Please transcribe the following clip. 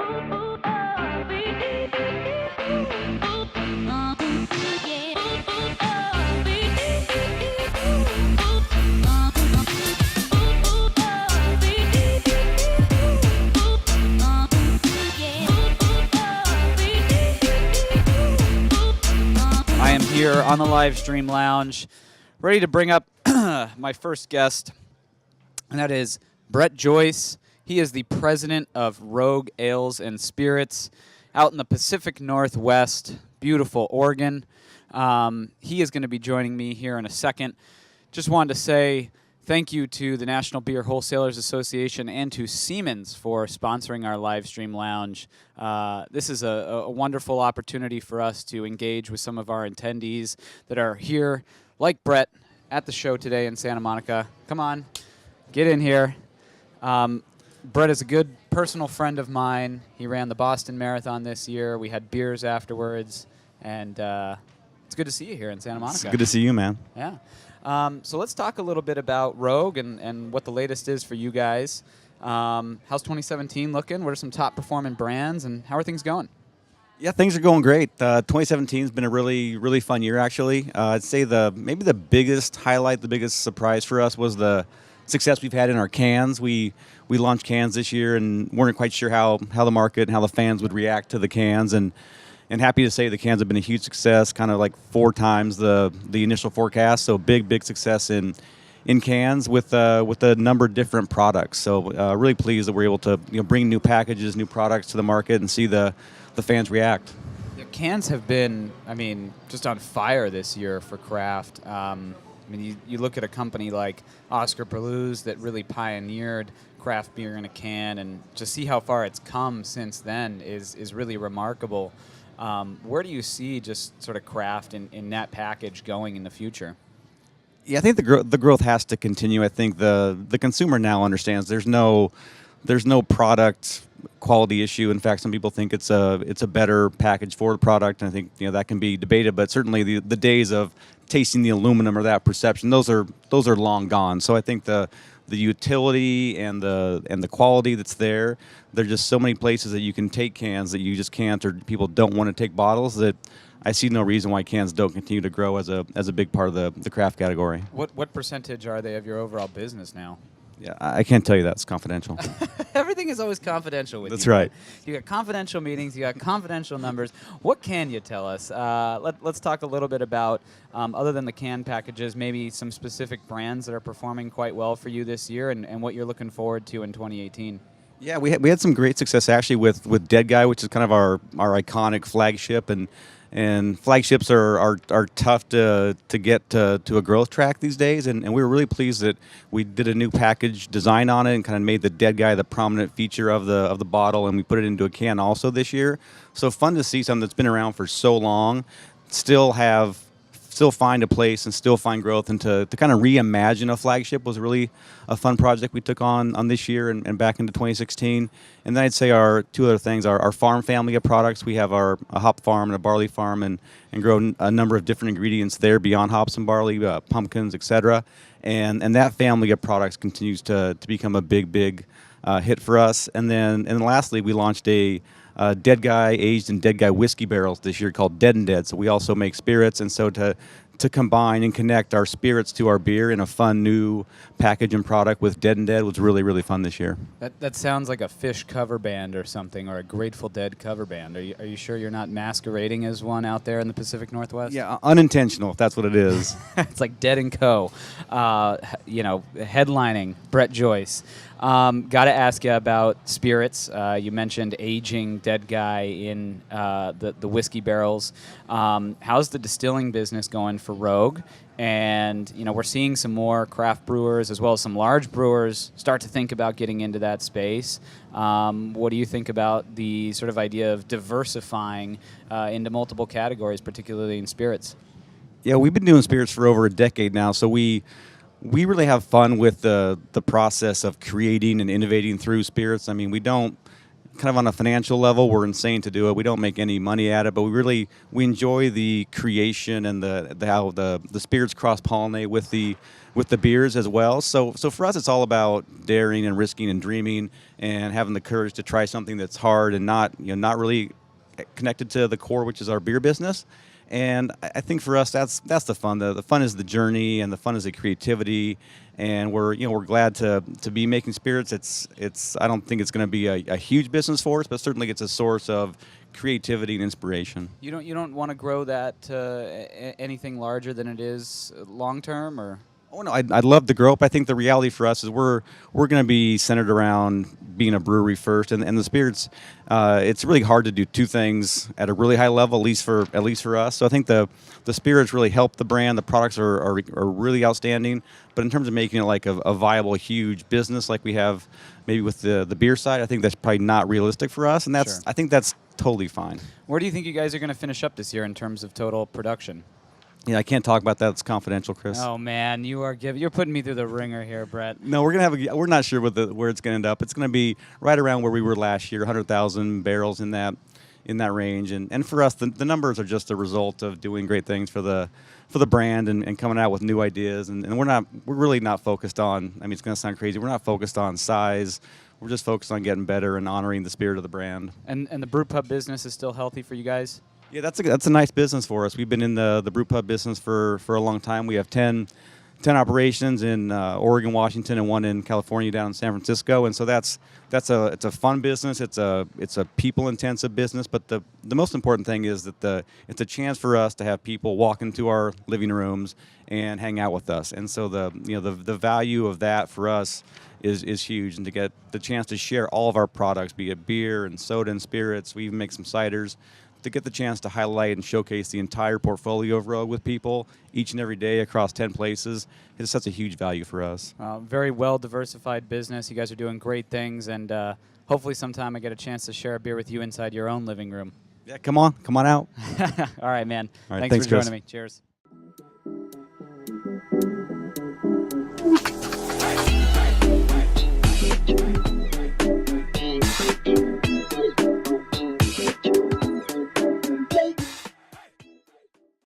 I am here on the Livestream Lounge, ready to bring up my first guest, and that is Brett Joyce. He is the president of Rogue Ales and Spirits out in the Pacific Northwest, beautiful Oregon. He is going to be joining me here in a second. Just wanted to say thank you to the National Beer Wholesalers Association and to Siemens for sponsoring our Livestream Lounge. This is a wonderful opportunity for us to engage with some of our attendees that are here, like Brett, at the show today in Santa Monica. Come on, get in here. Brett is a good personal friend of mine. He ran the Boston Marathon this year. We had beers afterwards, and it's good to see you here in Santa Monica. It's good to see you, man. Yeah. So let's talk a little bit about Rogue and what the latest is for you guys. How's 2017 looking? What are some top performing brands, and how are things going? Yeah, things are going great. 2017 has been a really, really fun year, actually. I'd say maybe the biggest highlight, the biggest surprise for us was the success we've had in our cans. We launched cans this year and weren't quite sure how the market and how the fans would react to the cans. And happy to say the cans have been a huge success, kind of like 4 times the initial forecast. So big success in cans with a number of different products. So really pleased that we're able to bring new packages, new products to the market and see the fans react. The cans have been, just on fire this year for craft. You look at a company like Oscar Pelouse that really pioneered craft beer in a can, and to see how far it's come since then is really remarkable. Where do you see just sort of craft in that package going in the future? Yeah, I think the growth has to continue. I think the consumer now understands there's no product quality issue. In fact, some people think it's a better package for the product, and I think that can be debated. But certainly the days of tasting the aluminum or that perception, those are long gone. So I think the utility and the quality that's there. There's just so many places that you can take cans that you just can't, or people don't want to take bottles, that I see no reason why cans don't continue to grow as a big part of the craft category. What percentage are they of your overall business now? Yeah, I can't tell you that. It's confidential. Everything is always confidential with you. That's right. You got confidential meetings. You got confidential numbers. What can you tell us? Let's talk a little bit about, other than the can packages, maybe some specific brands that are performing quite well for you this year and what you're looking forward to in 2018. Yeah, we had some great success actually with Dead Guy, which is kind of our iconic flagship, and flagships are tough to get to a growth track these days, and we were really pleased that we did a new package design on it and kind of made the Dead Guy the prominent feature of the bottle, and we put it into a can also this year. So fun to see something that's been around for so long still find a place and still find growth, and to kind of reimagine a flagship was really a fun project we took on this year and back into 2016. And then I'd say our 2 other things, our farm family of products. We have a hop farm and a barley farm, and grow a number of different ingredients there beyond hops and barley, pumpkins, etc. And that family of products continues to become a big hit for us. And lastly, we launched a Dead Guy aged in Dead Guy whiskey barrels this year called Dead and Dead. So we also make spirits, and so to combine and connect our spirits to our beer in a fun new package and product with Dead and Dead was really fun this year. That sounds like a Fish cover band or something, or a Grateful Dead cover band. Are you sure you're not masquerading as one out there in the Pacific Northwest? Yeah, unintentional, if that's what it is. It's like Dead and Co. Headlining Brett Joyce. Got to ask you about spirits. You mentioned aging Dead Guy in the whiskey barrels. How's the distilling business going for Rogue? And we're seeing some more craft brewers as well as some large brewers start to think about getting into that space. What do you think about the sort of idea of diversifying into multiple categories, particularly in spirits? Yeah, we've been doing spirits for over a decade now, so we really have fun with the process of creating and innovating through spirits. We don't kind of on a financial level, we're insane to do it. We don't make any money at it, but we enjoy the creation and the how the spirits cross pollinate with the beers as well. So for us, it's all about daring and risking and dreaming and having the courage to try something that's hard and not really connected to the core, which is our beer business. And I think for us, that's the fun. The fun is the journey, and the fun is the creativity. And we're glad to be making spirits. It's I don't think it's going to be a huge business for us, but certainly it's a source of creativity and inspiration. You don't want to grow that anything larger than it is long term, or? Oh no, I'd love to grow up. I think the reality for us is we're going to be centered around being a brewery first, and the spirits. It's really hard to do two things at a really high level, at least for us. So I think the spirits really help the brand. The products are really outstanding, but in terms of making it like a viable, huge business like we have maybe with the beer side, I think that's probably not realistic for us, and Sure. I think that's totally fine. Where do you think you guys are going to finish up this year in terms of total production? Yeah, I can't talk about that. It's confidential, Chris. Oh man, you're putting me through the ringer here, Brett. No, we're gonna we're not sure where it's gonna end up. It's gonna be right around where we were last year, 100,000 barrels in that range. And for us, the numbers are just a result of doing great things for the brand and coming out with new ideas. And we're really not focused on. I mean, it's gonna sound crazy. We're not focused on size. We're just focused on getting better and honoring the spirit of the brand. And the brew pub business is still healthy for you guys? Yeah, that's a nice business for us. We've been in the brew pub business for a long time. We have 10 operations in Oregon, Washington, and one in California down in San Francisco. And so it's a fun business. It's a people intensive business. But the most important thing is that it's a chance for us to have people walk into our living rooms and hang out with us. And so the value of that for us is huge, and to get the chance to share all of our products, be it beer and soda and spirits. We even make some ciders. To get the chance to highlight and showcase the entire portfolio of Rogue with people each and every day across 10 places is such a huge value for us. Very well diversified business. You guys are doing great things, and hopefully sometime I get a chance to share a beer with you inside your own living room. Yeah, come on out. All right, man. All right, Thanks for Chris. joining me. Cheers.